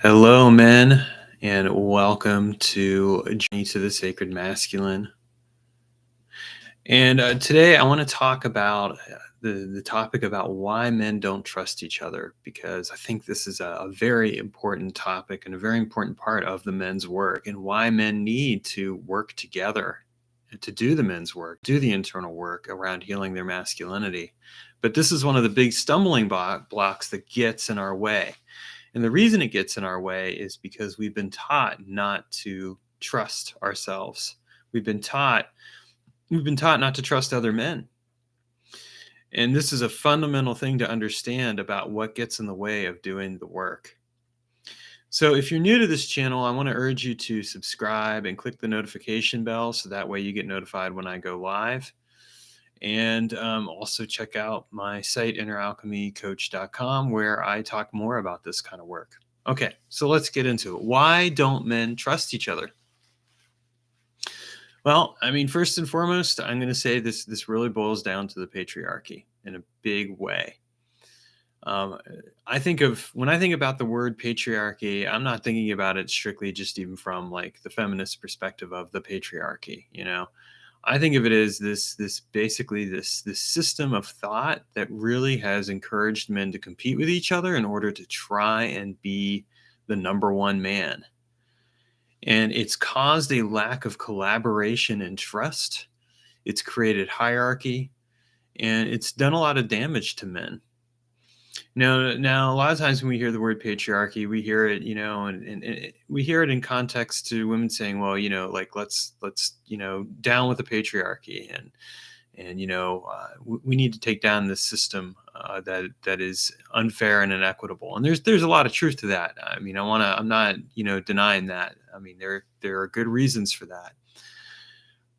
Hello, men, and welcome to a Journey to the Sacred Masculine. And today I want to talk about the topic about why men don't trust each other, because I think this is a very important topic and a very important part of the men's work, and why men need to work together to do the men's work, do the internal work around healing their masculinity. But this is one of the big stumbling blocks that gets in our way. And the reason it gets in our way is because we've been taught not to trust ourselves. We've been taught we've been taught not to trust other men. And this is a fundamental thing to understand about what gets in the way of doing the work. So if you're new to this channel, I want to urge you to subscribe and click the notification bell so that way you get notified when I go live. And also check out my site, inneralchemycoach.com, where I talk more about this kind of work. Okay, so let's get into it. Why don't men trust each other? Well, I mean, first and foremost, I'm going to say this really boils down to the patriarchy in a big way. When I think about the word patriarchy, I'm not thinking about it strictly just even from like the feminist perspective of the patriarchy. I think of it as this basically this system of thought that really has encouraged men to compete with each other in order to try and be the number one man. And it's caused a lack of collaboration and trust. It's created hierarchy, and it's done a lot of damage to men. Now, a lot of times when we hear the word patriarchy, we hear it, and we hear it in context to women saying, well, like let's down with the patriarchy, and we need to take down this system that is unfair and inequitable. And there's a lot of truth to that. I mean, I'm not denying that. I mean, there are good reasons for that.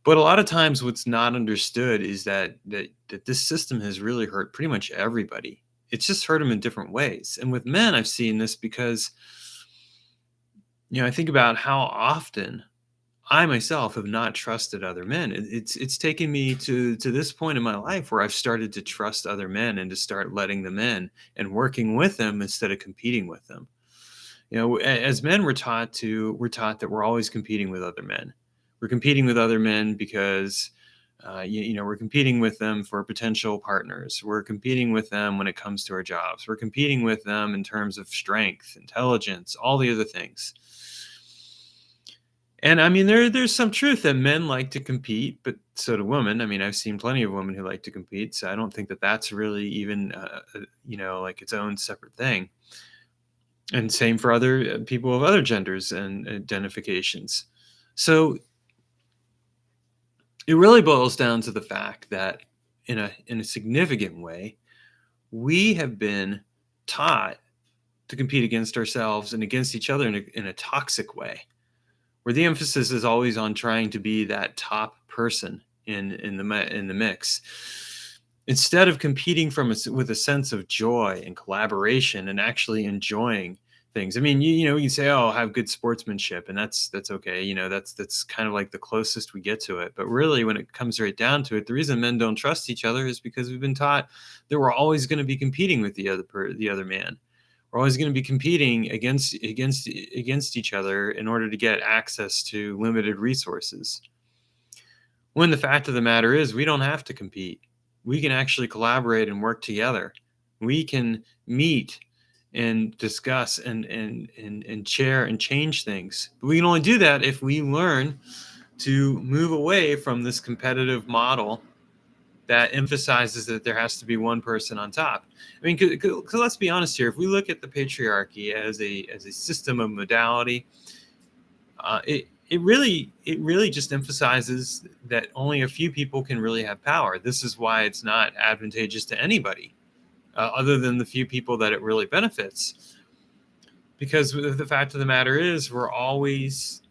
But a lot of times, what's not understood is that this system has really hurt pretty much everybody. It's just hurt them in different ways. And with men, I've seen this because, I think about how often I myself have not trusted other men. It's taken me to this point in my life where I've started to trust other men and to start letting them in and working with them instead of competing with them. As men, we're taught that we're always competing with other men. We're competing with other men because we're competing with them for potential partners. We're competing with them when it comes to our jobs. We're competing with them in terms of strength, intelligence, all the other things. And I mean, there's some truth that men like to compete, but so do women. I mean, I've seen plenty of women who like to compete. So I don't think that that's really even, like its own separate thing. And same for other people of other genders and identifications. So it really boils down to the fact that in a significant way, we have been taught to compete against ourselves and against each other in a toxic way, where the emphasis is always on trying to be that top person in the mix, instead of competing with a sense of joy and collaboration and actually enjoying things. I mean, you can say, "Oh, have good sportsmanship," and that's okay. That's kind of like the closest we get to it. But really, when it comes right down to it, the reason men don't trust each other is because we've been taught that we're always going to be competing with the other man. We're always going to be competing against each other in order to get access to limited resources. When the fact of the matter is, we don't have to compete. We can actually collaborate and work together. We can meet and discuss and share and change things. But we can only do that if we learn to move away from this competitive model that emphasizes that there has to be one person on top. I mean, because let's be honest here. If we look at the patriarchy as a system of modality, it really just emphasizes that only a few people can really have power. This is why it's not advantageous to anybody, other than the few people that it really benefits. Because the fact of the matter is, we're always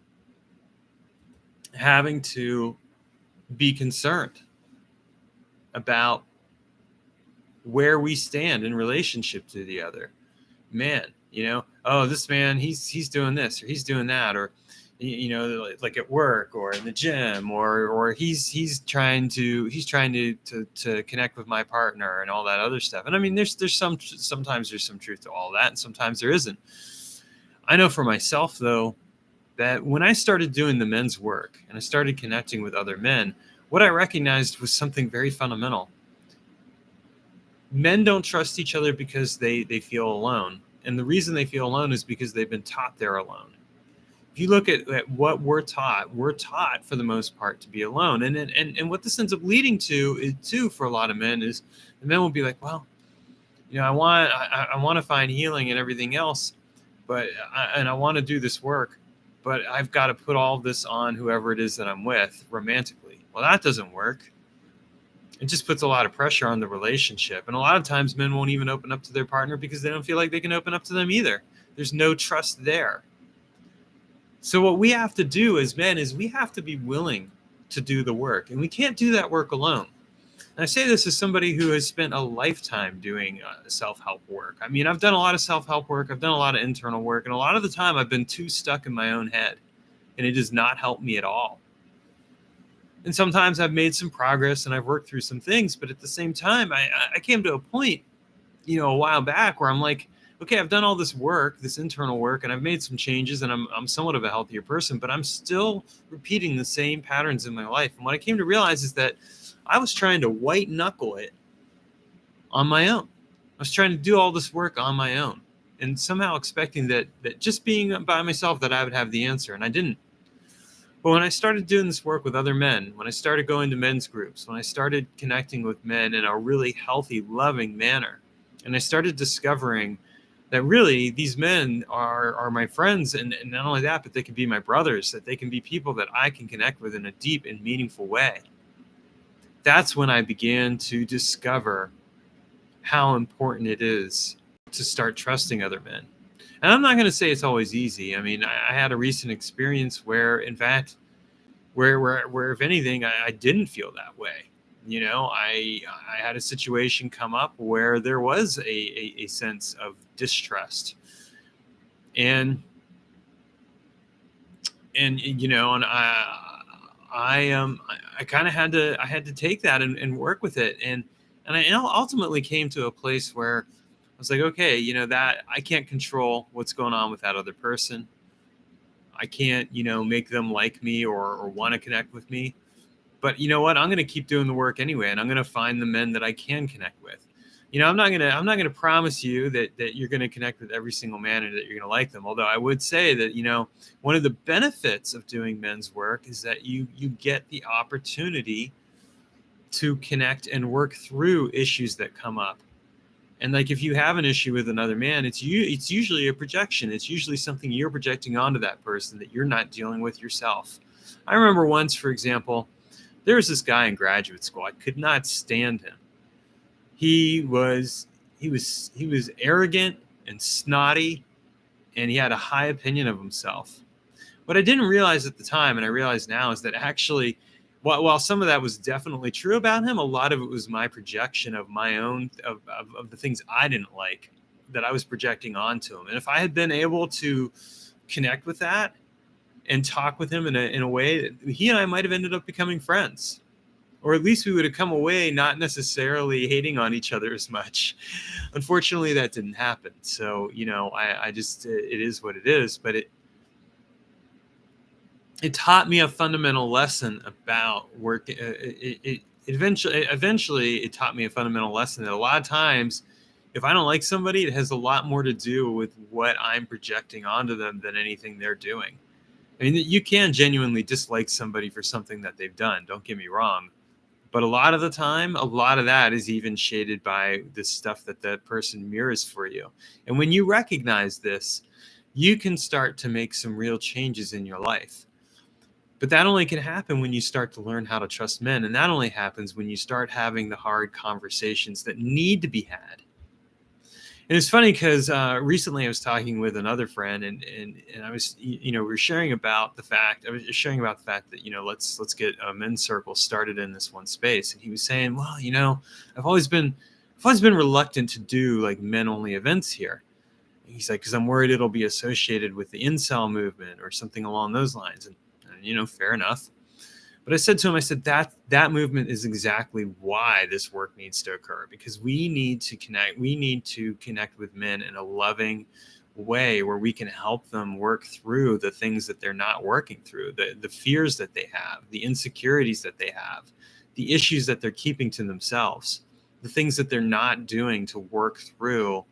having to be concerned about where we stand in relationship to the other man. Oh, this man, he's doing this or he's doing that, or like at work or in the gym, or he's trying to connect with my partner and all that other stuff. And I mean, sometimes there's some truth to all that, and sometimes there isn't. I know for myself, though, that when I started doing the men's work and I started connecting with other men, what I recognized was something very fundamental. Men don't trust each other because they feel alone. And the reason they feel alone is because they've been taught they're alone. If you look at what we're taught for the most part to be alone. And what this ends up leading to is too for a lot of men is the men will be like, well, I want to find healing and everything else, and I want to do this work, but I've got to put all this on whoever it is that I'm with romantically. Well, that doesn't work. It just puts a lot of pressure on the relationship. And a lot of times men won't even open up to their partner because they don't feel like they can open up to them either. There's no trust there. So what we have to do as men is we have to be willing to do the work. And we can't do that work alone. And I say this as somebody who has spent a lifetime doing self-help work. I mean, I've done a lot of self-help work. I've done a lot of internal work. And a lot of the time I've been too stuck in my own head. And it does not help me at all. And sometimes I've made some progress and I've worked through some things. But at the same time, I came to a point, a while back where I'm like, okay, I've done all this work, this internal work, and I've made some changes and I'm somewhat of a healthier person, but I'm still repeating the same patterns in my life. And what I came to realize is that I was trying to white knuckle it on my own. I was trying to do all this work on my own and somehow expecting that just being by myself that I would have the answer, and I didn't. But when I started doing this work with other men, when I started going to men's groups, when I started connecting with men in a really healthy, loving manner, and I started discovering that really these men are my friends, and not only that, but they can be my brothers, that they can be people that I can connect with in a deep and meaningful way. That's when I began to discover how important it is to start trusting other men. And I'm not going to say it's always easy. I mean, I had a recent experience where, in fact, where if anything, I didn't feel that way. I had a situation come up where there was a sense of distrust, and and I kind of had to take that and work with it, and I ultimately came to a place where I was like, okay, that I can't control what's going on with that other person. I can't, make them like me or want to connect with me. But you know what? I'm going to keep doing the work anyway, and I'm going to find the men that I can connect with. I'm not going to promise you that you're going to connect with every single man and that you're going to like them. Although I would say that, one of the benefits of doing men's work is that you get the opportunity to connect and work through issues that come up. And like if you have an issue with another man, it's usually a projection. It's usually something you're projecting onto that person that you're not dealing with yourself. I remember once, for example, there was this guy in graduate school. I could not stand him. He was arrogant and snotty, and he had a high opinion of himself. What I didn't realize at the time, and I realize now, is that actually, while some of that was definitely true about him, a lot of it was my projection of my own of the things I didn't like that I was projecting onto him. And if I had been able to connect with that and talk with him in a way that he and I might have ended up becoming friends, or at least we would have come away not necessarily hating on each other as much. Unfortunately, that didn't happen. So, I just, it is what it is, but it taught me a fundamental lesson about work. Eventually it taught me a fundamental lesson that a lot of times, if I don't like somebody, it has a lot more to do with what I'm projecting onto them than anything they're doing. I mean, you can genuinely dislike somebody for something that they've done. Don't get me wrong. But a lot of the time, a lot of that is even shaded by the stuff that person mirrors for you. And when you recognize this, you can start to make some real changes in your life. But that only can happen when you start to learn how to trust men. And that only happens when you start having the hard conversations that need to be had. And it's funny because recently I was talking with another friend, and I was, we were sharing about the fact, that, let's get a men's circle started in this one space. And he was saying, well, I've always been reluctant to do like men only events here. And he's like, because I'm worried it'll be associated with the incel movement or something along those lines. And fair enough. But I said to him, that movement is exactly why this work needs to occur, because we need to connect. We need to connect with men in a loving way where we can help them work through the things that they're not working through, the fears that they have, the insecurities that they have, the issues that they're keeping to themselves, the things that they're not doing to work through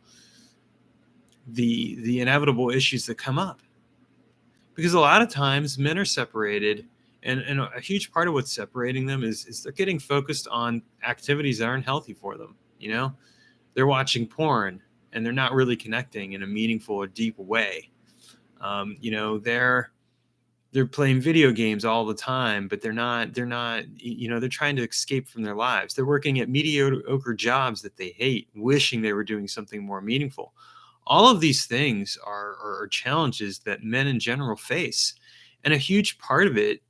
the inevitable issues that come up. Because a lot of times men are separated, and a huge part of what's separating them is they're getting focused on activities that aren't healthy for them. They're watching porn, and they're not really connecting in a meaningful or deep way. They're playing video games all the time, but they're trying to escape from their lives. They're working at mediocre jobs that they hate, wishing they were doing something more meaningful. All of these things are challenges that men in general face. And a huge part of the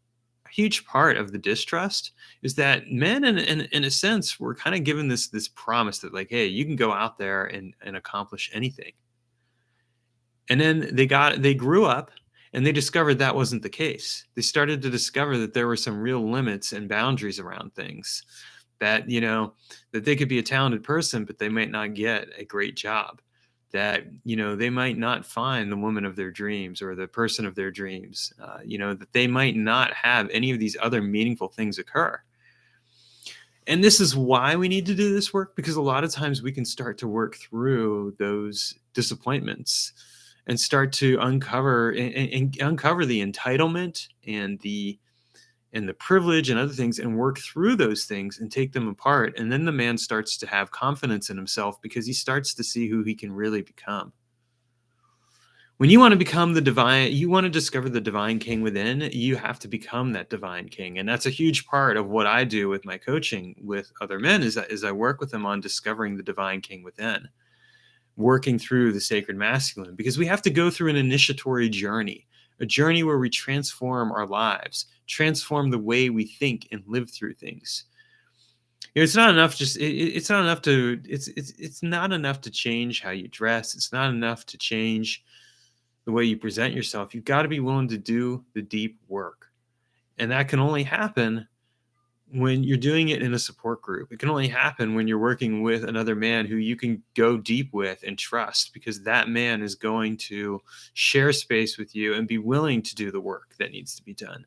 distrust is that men, in a sense, were kind of given this promise that, like, hey, you can go out there and accomplish anything. And then they grew up, and they discovered that wasn't the case. They started to discover that there were some real limits and boundaries around things, that, that they could be a talented person, but they might not get a great job, that, they might not find the woman of their dreams or the person of their dreams, that they might not have any of these other meaningful things occur. And this is why we need to do this work, because a lot of times we can start to work through those disappointments and start to and uncover the entitlement and the privilege and other things, and work through those things and take them apart. And then the man starts to have confidence in himself, because he starts to see who he can really become. When you want to become you want to discover the divine king within, you have to become that divine king. And that's a huge part of what I do with my coaching with other men, is I work with them on discovering the divine king within, working through the sacred masculine, because we have to go through an initiatory journey, a journey where we transform our lives, transform the way we think and live through things. It's not enough it's not enough to change how you dress. It's not enough to change the way you present yourself. You've got to be willing to do the deep work. And that can only happen when you're doing it in a support group. It can only happen when you're working with another man who you can go deep with and trust, because that man is going to share space with you and be willing to do the work that needs to be done.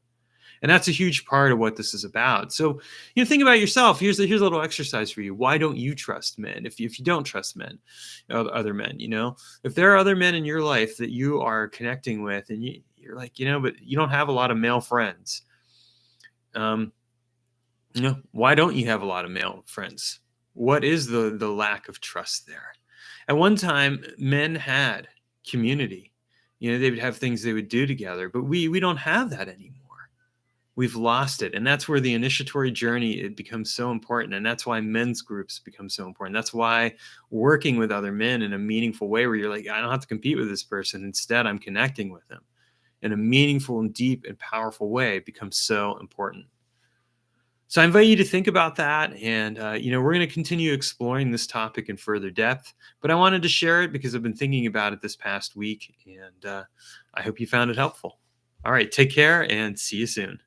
And that's a huge part of what this is about. So, think about yourself. Here's a little exercise for you. Why don't you trust men? If you don't trust men, other men, if there are other men in your life that you are connecting with, and you're like, but you don't have a lot of male friends. Why don't you have a lot of male friends? What is the lack of trust there? At one time, men had community. They would have things they would do together, but we don't have that anymore. We've lost it. And that's where the initiatory journey, it becomes so important. And that's why men's groups become so important. That's why working with other men in a meaningful way, where you're like, I don't have to compete with this person. Instead, I'm connecting with them in a meaningful and deep and powerful way, becomes so important. So I invite you to think about that. And, we're going to continue exploring this topic in further depth, but I wanted to share it because I've been thinking about it this past week, and I hope you found it helpful. All right, take care and see you soon.